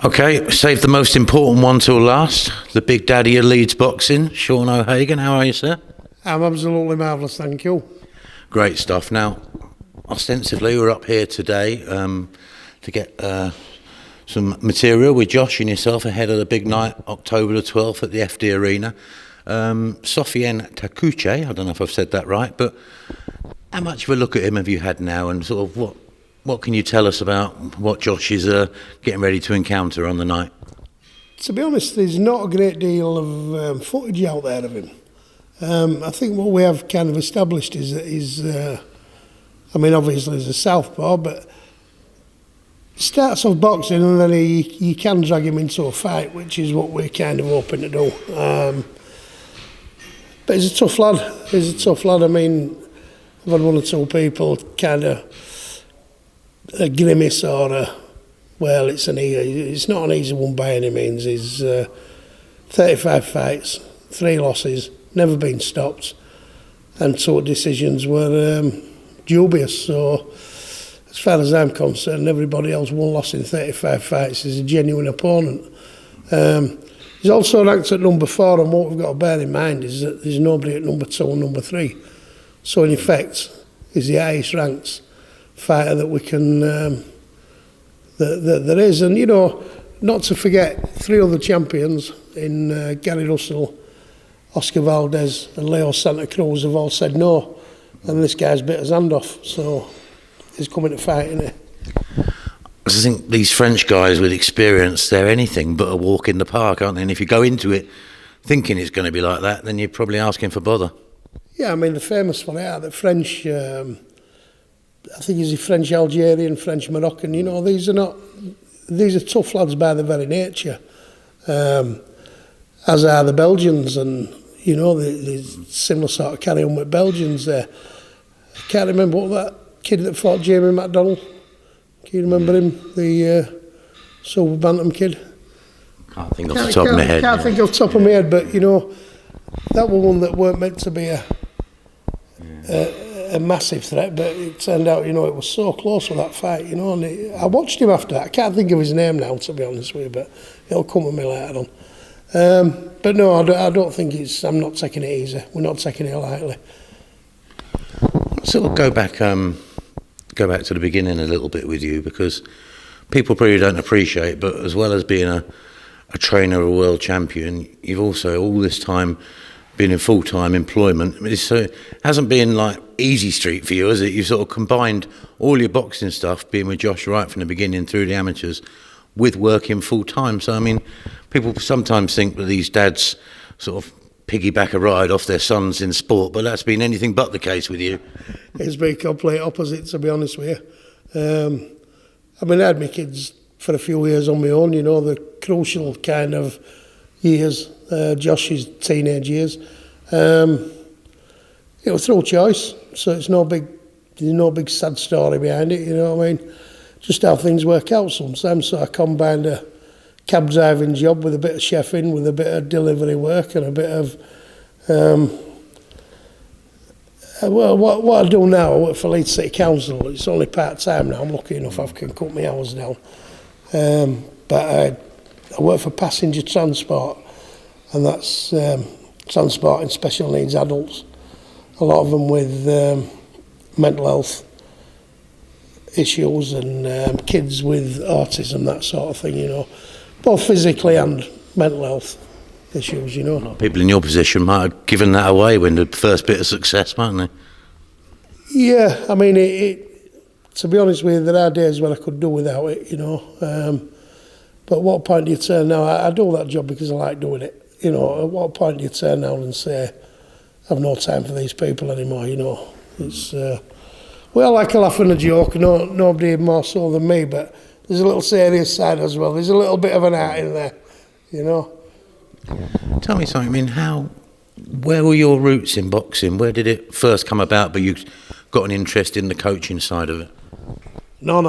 Okay, save the most important one till last. The big daddy of Leeds boxing, Sean O'Hagan. How are you, sir? I'm absolutely marvellous, thank you. Great stuff. Now, ostensibly, we're up here today to get some material with Josh and yourself ahead of the big night, October the 12th at the FD Arena. Sofiane Takoucht, I don't know if I've said that right, but how much of a look at him have you had now, and sort of what can you tell us about what Josh is getting ready to encounter on the night? To be honest, there's not a great deal of footage out there of him. I think what we have kind of established is that he's, obviously he's a southpaw, but he starts off boxing and then you can drag him into a fight, which is what we're kind of hoping to do. But he's a tough lad. I mean, I've had one or two people kind of a grimace or it's not an easy one by any means. He's 35 fights, 3 losses, never been stopped, and 2 decisions were dubious. So as far as I'm concerned, everybody else 1 loss in 35 fights is a genuine opponent. He's also ranked at number 4, and what we've got to bear in mind is that there's nobody at number 2 and number 3. So in effect, he's the highest ranked fighter that we can that there is. And not to forget 3 other champions in Gary Russell, Oscar Valdez and Leo Santa Cruz have all said no, and this guy's bit his hand off, so he's coming to fight, isn't he? I think these French guys with experience, they're anything but a walk in the park, aren't they? And if you go into it thinking it's going to be like that, then you're probably asking for bother. Yeah, I mean, they're famous for it. The French, I think he's a French Algerian, French Moroccan. These are tough lads by their very nature, as are the Belgians, and there's similar sort of carry on with Belgians there. I can't remember what that kid that fought Jamie McDonald. Can you remember him, the silver bantam kid? Can't think off the top of my head. Can't think off the top of my head, but that was one that weren't meant to be a massive threat, but it turned out, it was so close with that fight, and I watched him after that. I can't think of his name now, to be honest with you, but it'll come to me later on. But no, I don't think I'm not taking it easy. We're not taking it lightly. So we'll go back to the beginning a little bit with you, because people probably don't appreciate, but as well as being a trainer, a world champion, you've also all this time been in full-time employment. I mean, it hasn't been like easy street for you, has it? You've sort of combined all your boxing stuff, being with Josh right from the beginning through the amateurs, with working full-time. So, I mean, people sometimes think that these dads sort of piggyback a ride off their sons in sport, but that's been anything but the case with you. It's been complete opposite, to be honest with you. I had my kids for a few years on my own, the crucial kind of years, Josh's teenage years. Through choice, so there's no big sad story behind it, just how things work out sometimes. So I combined a cab driving job with a bit of chefing, with a bit of delivery work and a bit of what I do now, I work for Leeds City Council. It's only part-time now. I'm lucky enough I can cut my hours down. But I work for passenger transport, and that's transporting special needs adults, a lot of them with mental health issues and kids with autism, that sort of thing, both physically and mental health issues, A lot of people in your position might have given that away when the first bit of success, mightn't they? Yeah, I mean, to be honest with you, there are days when I could do without it, but at what point do you turn now? I do that job because I like doing it, At what point do you turn now and say, I've no time for these people anymore, It's, we all like a laugh and a joke, nobody more so than me, but there's a little serious side as well. There's a little bit of an art in there, Tell me something, where were your roots in boxing? Where did it first come about, but you got an interest in the coaching side of it? No, I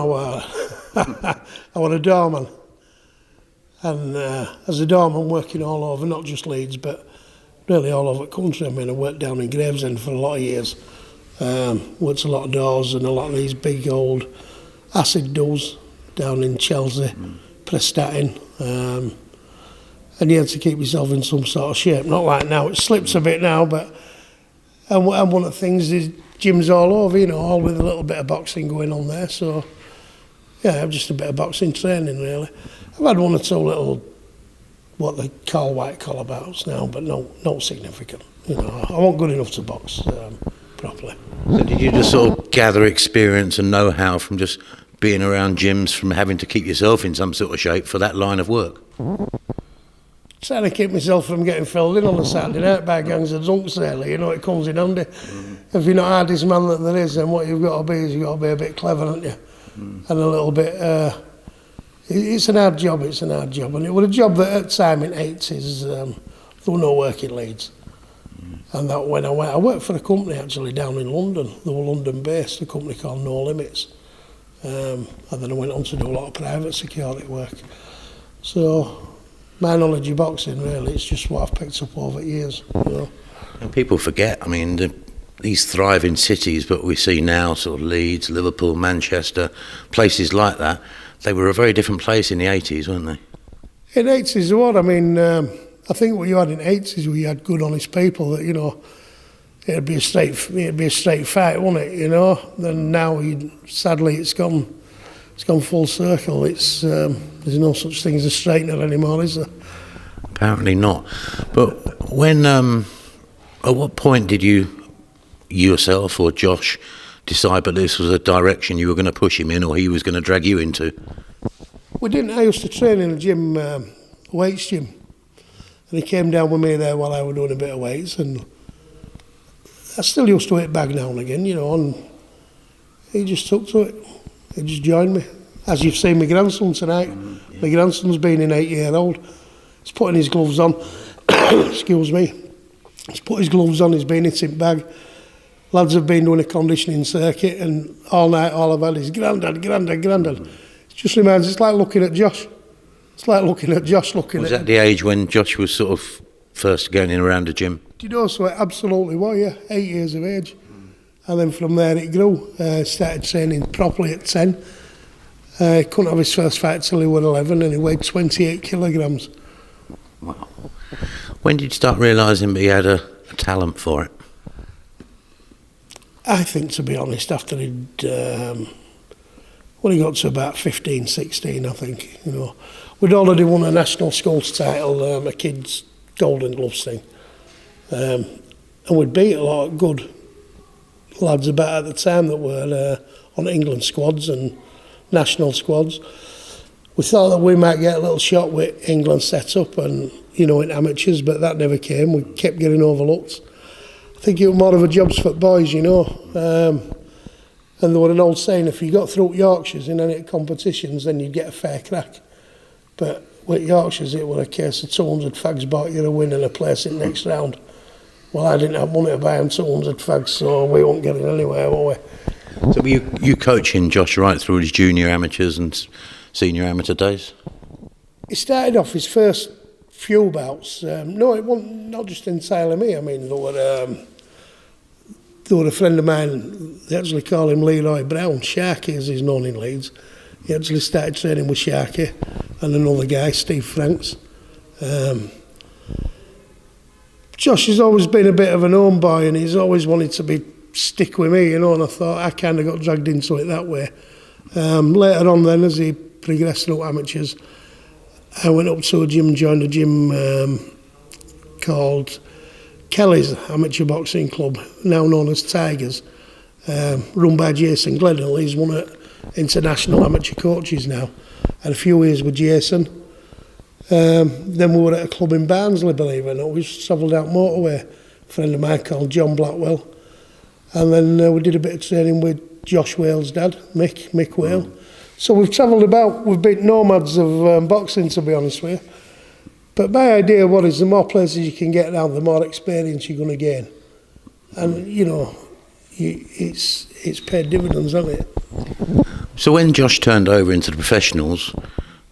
was a doorman. And as a doorman, working all over, not just Leeds, but really all over the country. I worked down in Gravesend for a lot of years. Worked a lot of doors and a lot of these big old acid doors down in Chelsea, Prestatin, and you had to keep yourself in some sort of shape. Not like now, it slips a bit now, but and one of the things is gyms all over, you know, all with a little bit of boxing going on there. So yeah, just a bit of boxing training really. I've had one or two little what they call white collar bouts now, but no significant. You know, I wasn't good enough to box properly. So did you just sort of gather experience and know-how from just being around gyms, from having to keep yourself in some sort of shape for that line of work? Trying to keep myself from getting filled in on a Saturday night by gangs of drunks really, you know, it comes in handy. If you're not hardest man that there is, then what you've got to be is you've got to be a bit clever, haven't you? And a little bit, it's an hard job, and it was a job that at the time in the 80s, there were no work in Leeds. And that when I worked for a company actually down in London, they were London based, a company called No Limits. And then I went on to do a lot of private security work. So my knowledge of boxing really, it's just what I've picked up over years, you know. And people forget, I mean, these thriving cities, but we see now sort of Leeds, Liverpool, Manchester, places like that, they were a very different place in the 80s, weren't they? In the 80s, what? I mean, I think what you had in the 80s, we had good, honest people that, you know, it'd be a straight fight, wouldn't it, you know? Then now, sadly, it's gone full circle. It's there's no such thing as a straightener anymore, is there? Apparently not. But when, at what point did you yourself or Josh decide that this was a direction you were going to push him in, or he was going to drag you into? We didn't. I used to train in a gym, weights gym, and he came down with me there while I was doing a bit of weights, and I still used to hit bag now and again, you know, and he just took to it. He just joined me. As you've seen my grandson tonight, yeah. My grandson's been in 8-year-old. He's putting his gloves on. Excuse me. He's put his gloves on, he's been hitting bag. Lads have been doing a conditioning circuit, and all night all I've had is Grandad. It just reminds, it's like looking at Josh. It's like looking at Josh looking was at... Was that the age when Josh was sort of first going in around the gym? Do you know, so it absolutely was, yeah. 8 years of age. And then from there it grew. Started training properly at 10. Couldn't have his first fight till he was 11, and he weighed 28 kilograms. Wow. When did you start realising that he had a talent for it? I think, to be honest, after he'd... when he got to about 15, 16, I think, you know. We'd already won a national schools title, a kids' golden gloves thing. And we'd beat a lot of good lads about at the time that were on England squads and national squads. We thought that we might get a little shot with England set up and, you know, in amateurs, but that never came. We kept getting overlooked. I think it was more of a jobs for boys, you know. And there was an old saying, if you got through Yorkshires in any competitions, then you'd get a fair crack. But with Yorkshires, it was a case of 200 fags bought you a win and a place in the next round. Well, I didn't have money to buy them 200 fags, so we weren't getting anywhere, were we? So were you coaching Josh right through his junior amateurs and senior amateur days? He started off his first few bouts. No, it wasn't not just entirely me. I mean, there was a friend of mine, they actually call him Leroy Brown, Sharky as he's known in Leeds. He actually started training with Sharky and another guy, Steve Franks. Josh has always been a bit of an home boy, and he's always wanted to stick with me, you know, and I thought I kind of got dragged into it that way. Later on then, as he progressed through amateurs, I went up to a gym, joined a gym called Kelly's Amateur Boxing Club, now known as Tigers, run by Jason Gledhill. He's one of international amateur coaches now. Had a few years with Jason. Then we were at a club in Barnsley, believe it or not. We travelled out motorway. A friend of mine called John Blackwell. And then we did a bit of training with Josh Whale's dad, Mick Whale. So we've travelled about, we've been nomads of boxing, to be honest with you. But my idea was, the more places you can get down, the more experience you're going to gain. And, you know, it's paid dividends, hasn't it? So when Josh turned over into the professionals,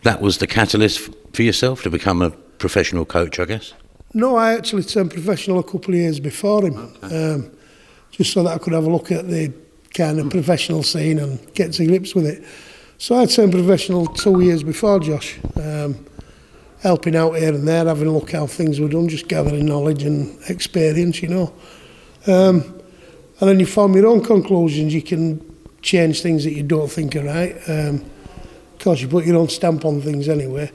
that was the catalyst for yourself to become a professional coach, I guess? No, I actually turned professional a couple of years before him, okay. Just so that I could have a look at the kind of professional scene and get to grips with it. So I'd turned professional 2 years before Josh, helping out here and there, having a look how things were done, just gathering knowledge and experience, you know. And then you form your own conclusions. You can change things that you don't think are right. Of course, you put your own stamp on things anyway.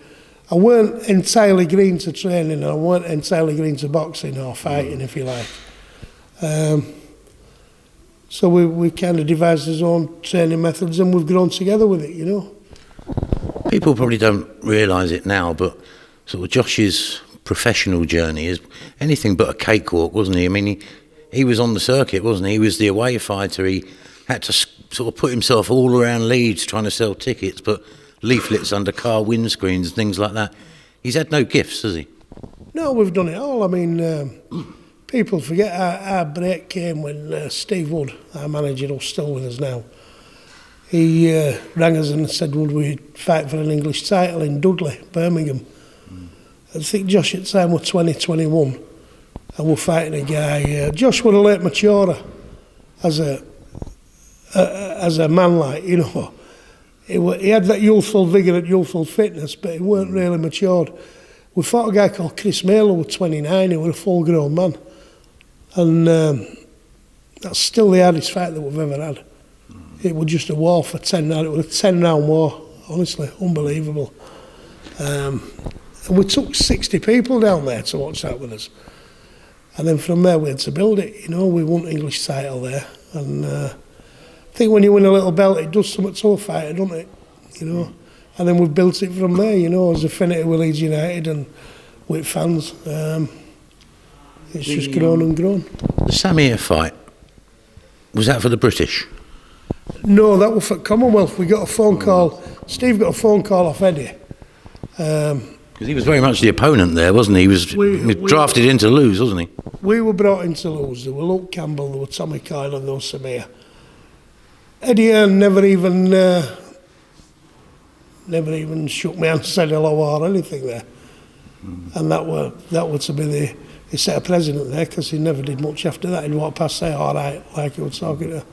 I weren't entirely green to training, and I weren't entirely green to boxing or fighting, if you like. So we kind of devised our own training methods, and we've grown together with it, you know. People probably don't realise it now, but sort of Josh's professional journey is anything but a cakewalk, wasn't he? I mean, he was on the circuit, wasn't he? He was the away fighter. He had to sort of put himself all around Leeds trying to sell tickets, put leaflets under car windscreens and things like that. He's had no gifts, has he? No, we've done it all. I mean, people forget our break came when Steve Wood, our manager, who's still with us now, he rang us and said, would we fight for an English title in Dudley, Birmingham? I think Josh at the time was 2021, and we're fighting a guy. Josh was a late maturer as a man, like, you know. He had that youthful vigour and youthful fitness, but he weren't really matured. We fought a guy called Chris Mayle, who was 29, he was a full-grown man. And that's still the hardest fight that we've ever had. It was just a war for 10 rounds. It was a 10-round war, honestly, unbelievable. And we took 60 people down there to watch that with us. And then from there we had to build it, you know. We won the English title there. And I think when you win a little belt, it does something to a fighter, doesn't it? You know. And then we've built it from there, you know, as affinity with Leeds United and with fans. It's just grown and grown. The Samir fight, was that for the British? No, that was for Commonwealth. We got a phone call. Steve got a phone call off Eddie. Because he was very much the opponent there, wasn't he? He was drafted in to lose, wasn't he? We were brought in to lose. There were Luke Campbell, there were Tommy Coyle and there was Samir. Eddie Hearn never even shook me and said hello or anything there. And that were to be he set a president there, because he never did much after that. He'd walk past, say, all right, like he was talking to,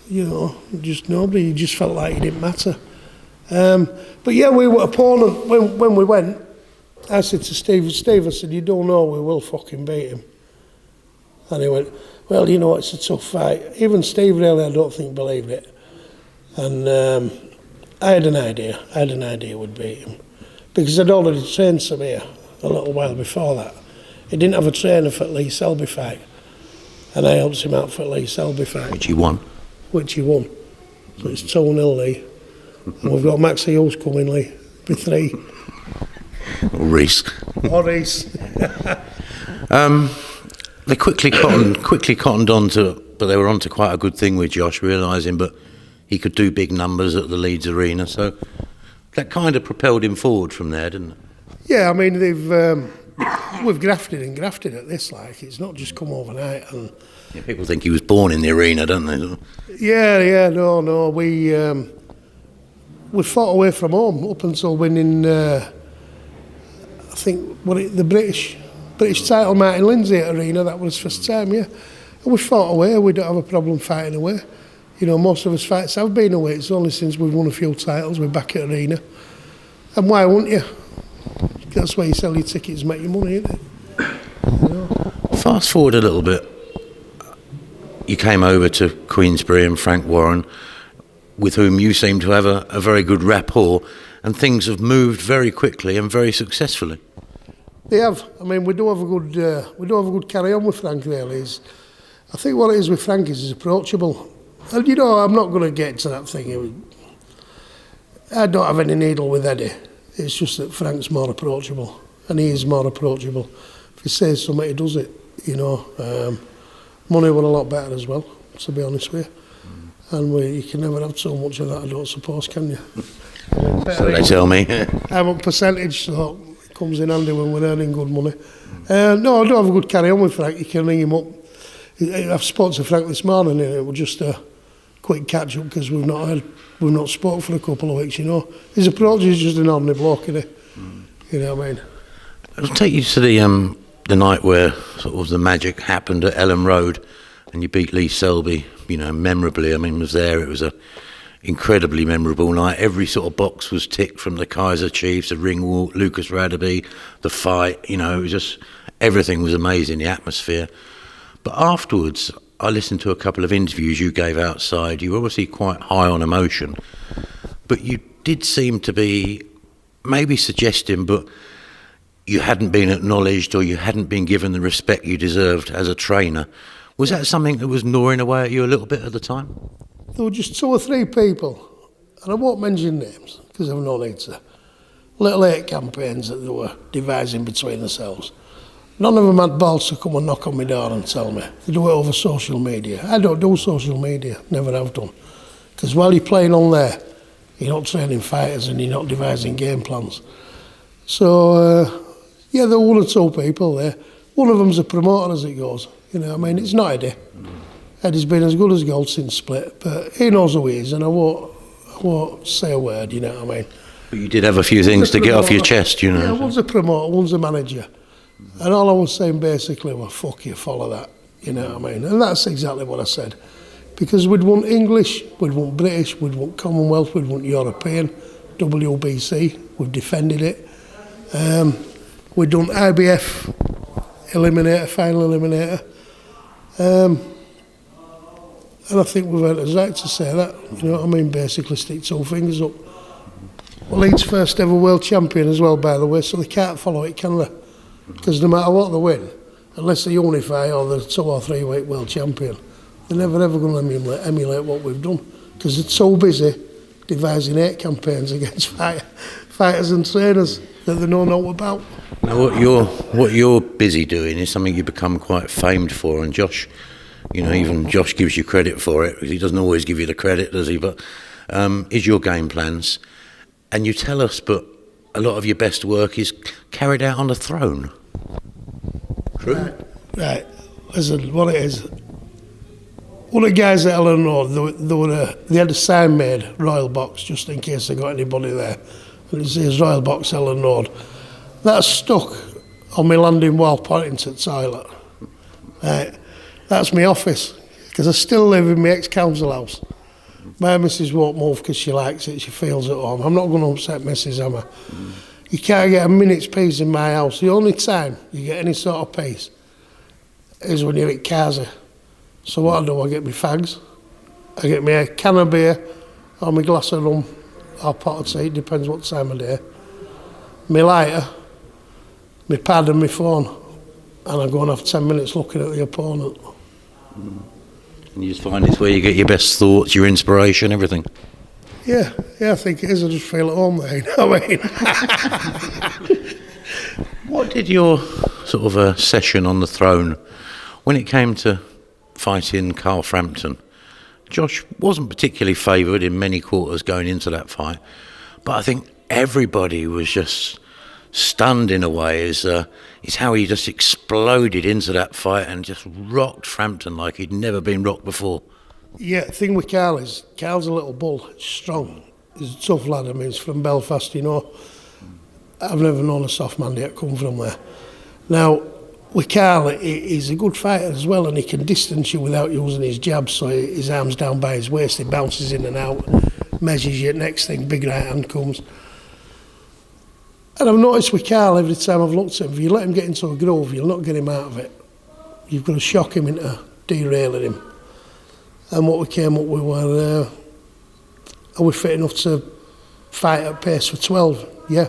you know, just nobody. He just felt like he didn't matter. But yeah, we were opponent when we went. I said to Steve, I said, you don't know, we will fucking beat him. And he went, well, you know, it's a tough fight. Even Steve really, I don't think, believed it. And I had an idea we'd beat him. Because I'd already trained Samir a little while before that. He didn't have a trainer for the Lee Selby fight. And I helped him out for the Lee Selby fight. Which he won. So it's 2-0 Lee. And we've got Max Hughes coming, Lee, with 3. Or Reese. They quickly cottoned on to, but they were onto quite a good thing with Josh, realising, but he could do big numbers at the Leeds Arena, so that kind of propelled him forward from there, didn't it? Yeah, I mean, we've grafted at this, like, it's not just come overnight. And yeah, people think he was born in the arena, don't they? Yeah, no, we fought away from home up until winning, I think, the British title, Martin Lindsay at Arena. That was his first time, yeah. And we fought away. We don't have a problem fighting away. You know, most of us fights have been away. It's only since we've won a few titles we're back at Arena. And why wouldn't you? That's why you sell your tickets and make your money, isn't it? You know? Fast forward a little bit. You came over to Queensberry and Frank Warren, with whom you seem to have a very good rapport, and things have moved very quickly and very successfully. They have. I mean, we do have a good carry on with Frank. Really, I think what it is with Frank is he's approachable, and you know, I'm not going to get to that thing. I don't have any needle with Eddie. It's just that Frank's more approachable, and he is more approachable. If he says something, he does it. You know, money were a lot better as well, to be honest with you. And you can never have so much of that, I don't suppose, can you? So they tell me. I'm on percentage, so it comes in handy when we're earning good money. No, I don't have a good carry on with Frank. You can ring him up. I've spoken to Frank this morning, and it was just a quick catch up because we've not spoken for a couple of weeks. You know, his approach is just an ordinary bloke, isn't he? You know what I mean? I'll take you to the night where sort of the magic happened at Ellen Road, and you beat Lee Selby. You know, memorably. I mean, was there. It was incredibly memorable night. Every sort of box was ticked, from the Kaiser Chiefs, the ring walk, Lucas Radaby, the fight. You know, it was just, everything was amazing, the atmosphere. But afterwards, I listened to a couple of interviews you gave outside. You were obviously quite high on emotion, but you did seem to be maybe suggesting, but you hadn't been acknowledged, or you hadn't been given the respect you deserved as a trainer. Was that something that was gnawing away at you a little bit at the time? There were just 2 or 3 people, and I won't mention names because I've no need to. Little 8 campaigns that they were devising between themselves. None of them had balls to come and knock on my door and tell me. They do it over social media. I don't do social media, never have done. Because while you're playing on there, you're not training fighters and you're not devising game plans. So, yeah, there were 1 or 2 people there. One of them's a promoter as it goes. You know what I mean? It's not Eddie. Eddie's been as good as gold since split, but he knows who he is, and I won't say a word, you know what I mean? But you did have a few things to get off your chest, you know. Yeah, one's a promoter, one's a manager. And all I was saying basically was, fuck you, follow that, you know what I mean? And that's exactly what I said. Because we'd want English, we'd want British, we'd want Commonwealth, we'd want European, WBC, we've defended it. We'd done IBF eliminator, final eliminator. And I think we've earned a right to say that, you know what I mean? Basically stick 2 fingers up. Well, Leeds first ever world champion as well, by the way, so they can't follow it, can they? Because no matter what they win, unless they unify or they're 2 or 3 weight world champion, they're never ever going to emulate what we've done. Because they're so busy devising 8 campaigns against fighters and trainers that they don't know about. Now, what you're busy doing is something you become quite famed for, and Josh, you know, even Josh gives you credit for it, because he doesn't always give you the credit, does he? But is your game plans. And you tell us, but a lot of your best work is carried out on the throne. True? Right. Listen, what it is, one of the guys at Eleanor, they had a sign made, Royal Box, just in case they got anybody there. And it says Royal Box Eleanor. That's stuck on my landing wall pointing to the toilet. Right. That's my office, because I still live in my ex-council house. My missus won't move because she likes it, she feels at home. I'm not going to upset Mrs. Emma. You can't get a minute's peace in my house. The only time you get any sort of peace is when you're at Kazi. So what I do, I get my fags, I get me a can of beer, or my glass of rum, or pot of tea, depends what time of day, my lighter, my pad and my phone, and I go and have 10 minutes looking at the opponent. And you just find it's where you get your best thoughts, your inspiration, everything. Yeah, I think it is. I just feel at home there, you know what I mean? What did your sort of session on the throne, when it came to fighting Carl Frampton, Josh wasn't particularly favoured in many quarters going into that fight, but I think everybody was just stunned in a way, is how he just exploded into that fight and just rocked Frampton like he'd never been rocked before. Yeah, the thing with Carl is, Carl's a little bull, he's strong, he's a tough lad. I mean, he's from Belfast, you know. I've never known a soft man yet come from there. Now, with Carl, he's a good fighter as well, and he can distance you without using his jabs, so his arm's down by his waist, he bounces in and out, measures you, next thing, big right hand comes. And I've noticed with Carl, every time I've looked at him, if you let him get into a groove, you'll not get him out of it. You've got to shock him into derailing him. And what we came up with were, are we fit enough to fight at pace for 12? Yeah.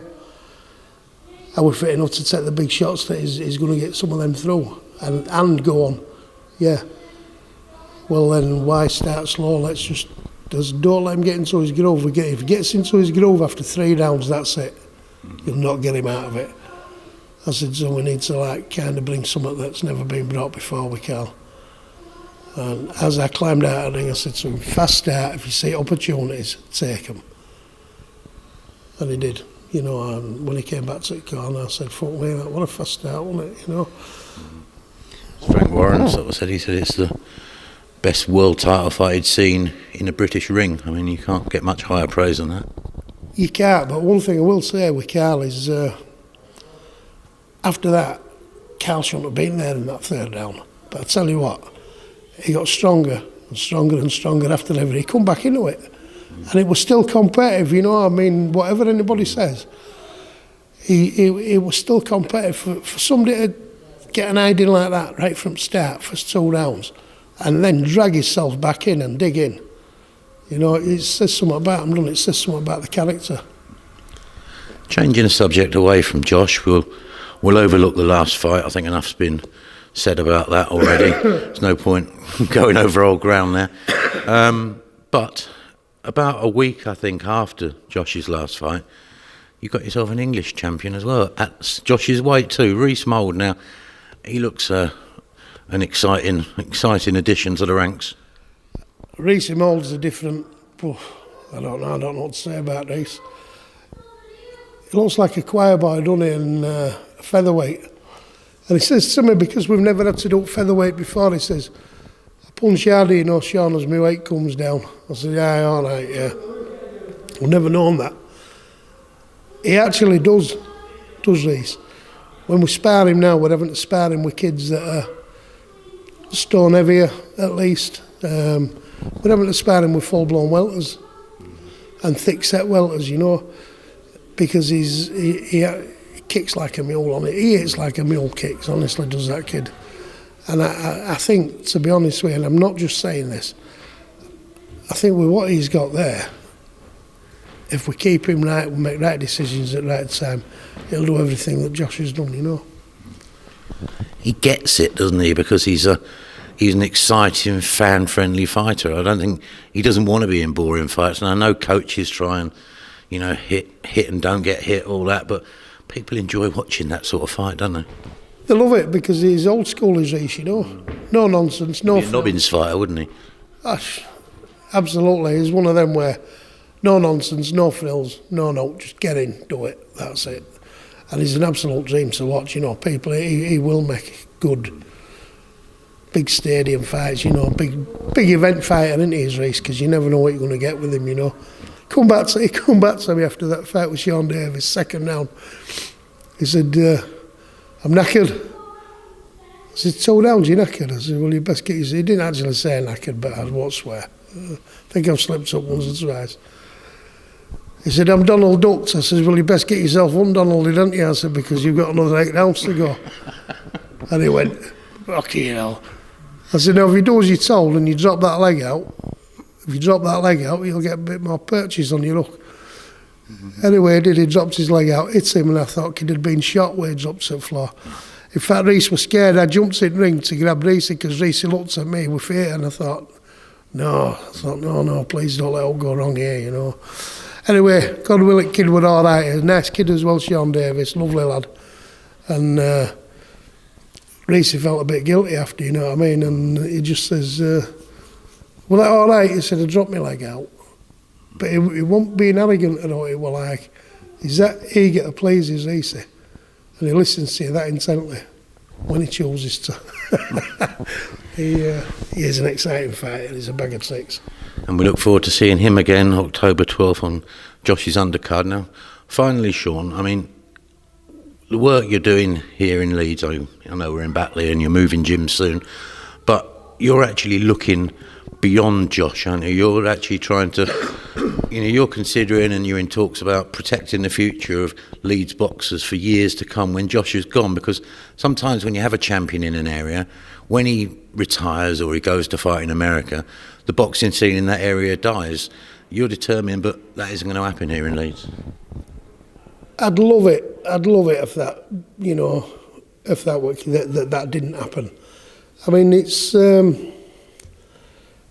Are we fit enough to take the big shots that he's going to get some of them through and go on? Yeah. Well then, why start slow? Let's just don't let him get into his groove. If he gets into his groove after 3 rounds, that's it. You'll not get him out of it. I said, so we need to kind of bring something that's never been brought before with Carl. And as I climbed out of the ring, I said to him, fast start, if you see opportunities, take them. And he did, you know, and when he came back to the corner, I said, fuck me, what a fast start, wasn't it, you know? Frank Warren sort of said, he said it's the best world title fight he'd seen in a British ring. I mean, you can't get much higher praise than that. You can't, but one thing I will say with Carl is, after that, Carl shouldn't have been there in that 3rd round. But I tell you what, he got stronger and stronger and stronger after every. He come back into it. And it was still competitive, you know. I mean, whatever anybody says, he was still competitive. For somebody to get an idea like that right from the start, first 2 rounds, and then drag himself back in and dig in, you know, it says something about him, doesn't it? It says something about the character. Changing the subject away from Josh, we'll overlook the last fight. I think enough's been said about that already. There's no point going over old ground there. But about a week, I think, after Josh's last fight, you got yourself an English champion as well at Josh's weight too, Rhys Mould. Now, he looks an exciting addition to the ranks. Rhys Mould's a different. I don't know what to say about Rhys. He looks like a choir boy, doesn't he, in featherweight. And he says to me, because we've never had to do featherweight before, he says, I punch harder, you know, Sean, as my weight comes down. I said, yeah, all right, yeah. I've never known that. He actually does Rhys. When we spar him now, we're having to spar him with kids that are stone heavier, at least. We're having to spar him with full-blown welters and thick-set welters, you know, because he kicks like a mule on it. He hits like a mule kicks, honestly, does that kid. And I think, to be honest with you, and I'm not just saying this, I think with what he's got there, if we keep him right, we make right decisions at the right time, he'll do everything that Josh has done, you know. He gets it, doesn't he? Because he's an exciting, fan-friendly fighter. I don't think he doesn't want to be in boring fights. And I know coaches try and, you know, hit and don't get hit, all that, but people enjoy watching that sort of fight, don't they? They love it because he's old school as Rhys, you know. No nonsense, no. He'd be a Nobbins fighter, wouldn't he? Absolutely. He's one of them where no nonsense, no frills, no, just get in, do it. That's it. And he's an absolute dream to watch, you know. People, he will make good, big stadium fights, you know. Big event fighter, isn't he, Rhys? Because you never know what you're going to get with him, you know. He come back to me after that fight with Sean Davis, second round. He said, I'm knackered. I said, 2 rounds, you're knackered? I said, well, you best get yourself. He didn't actually say knackered, but I won't swear. I think I've slipped up once or twice. He said, I'm Donald Duck. I said, well, you best get yourself un-Donalded, don't you? I said, because you've got another 8 rounds to go. And he went, fucking hell. I said, now, if you do as you're told and you drop that leg out, you'll get a bit more purchase on your hook. Anyway, he dropped his leg out, hit him, and I thought he'd been shot where he dropped to the floor. In fact, Rhys was scared. I jumped in the ring to grab Rhys because Rhys looked at me with fear, and I thought, no, please don't let it all go wrong here, you know. Anyway, God willing, kid was all right. A nice kid as well, Sean Davis, lovely lad. And Rhys felt a bit guilty after, you know what I mean, and he just says, well, that all right? He said, I dropped my leg out. But he wasn't being arrogant at all. He was like, he's that eager to please his Rhys. And he listens to you that intently when he chooses to. He is an exciting fighter. He's a bag of tricks. And we look forward to seeing him again October 12th on Josh's undercard. Now, finally, Sean, I mean, the work you're doing here in Leeds, I know we're in Batley and you're moving gyms soon, but you're actually looking beyond Josh, aren't you? You're actually trying to, you know, you're considering and you're in talks about protecting the future of Leeds boxers for years to come when Josh is gone, because sometimes when you have a champion in an area, when he retires or he goes to fight in America, the boxing scene in that area dies. You're determined, but that isn't going to happen here in Leeds. I'd love it if that, you know, if that didn't happen. I mean, it's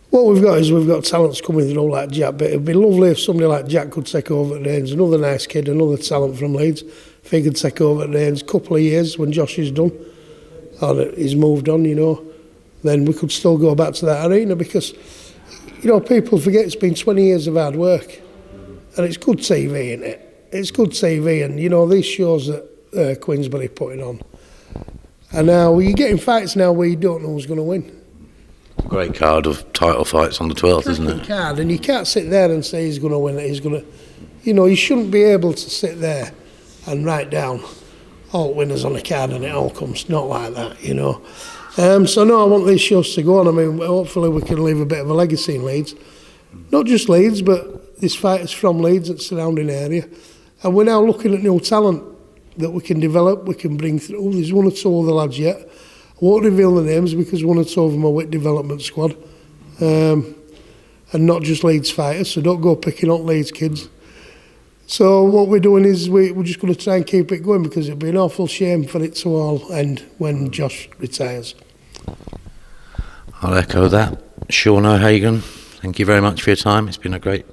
what we've got talents coming through like Jack, but it'd be lovely if somebody like Jack could take over the reins. Another nice kid, another talent from Leeds. If he could take over the reins a couple of years when Josh is done, or he's moved on, you know, then we could still go back to that arena, because, you know, people forget it's been 20 years of hard work, and it's good TV, isn't it? It's good TV, and, you know, these shows that Queensberry putting on. And now you're getting fights now where you don't know who's going to win. Great card of title fights on the 12th, isn't it? Card, and you can't sit there and say he's going to win it. He's going to, you know, you shouldn't be able to sit there and write down all winners on a card and it all comes. Not like that, you know. So no, I want these shows to go on. I mean, hopefully we can leave a bit of a legacy in Leeds. Not just Leeds, but there's fighters from Leeds and surrounding area, and we're now looking at new talent that we can develop, we can bring through. There's one or two other lads yet. I won't reveal the names because one or two of them are with development squad, and not just Leeds fighters, so don't go picking up Leeds kids. So what we're doing is we're just going to try and keep it going, because it'd be an awful shame for it to all end when Josh retires. I'll echo that. Sean O'Hagan, thank you very much for your time. It's been a great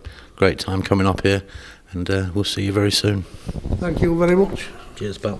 time coming up here, and we'll see you very soon. Thank you very much. Cheers, pal.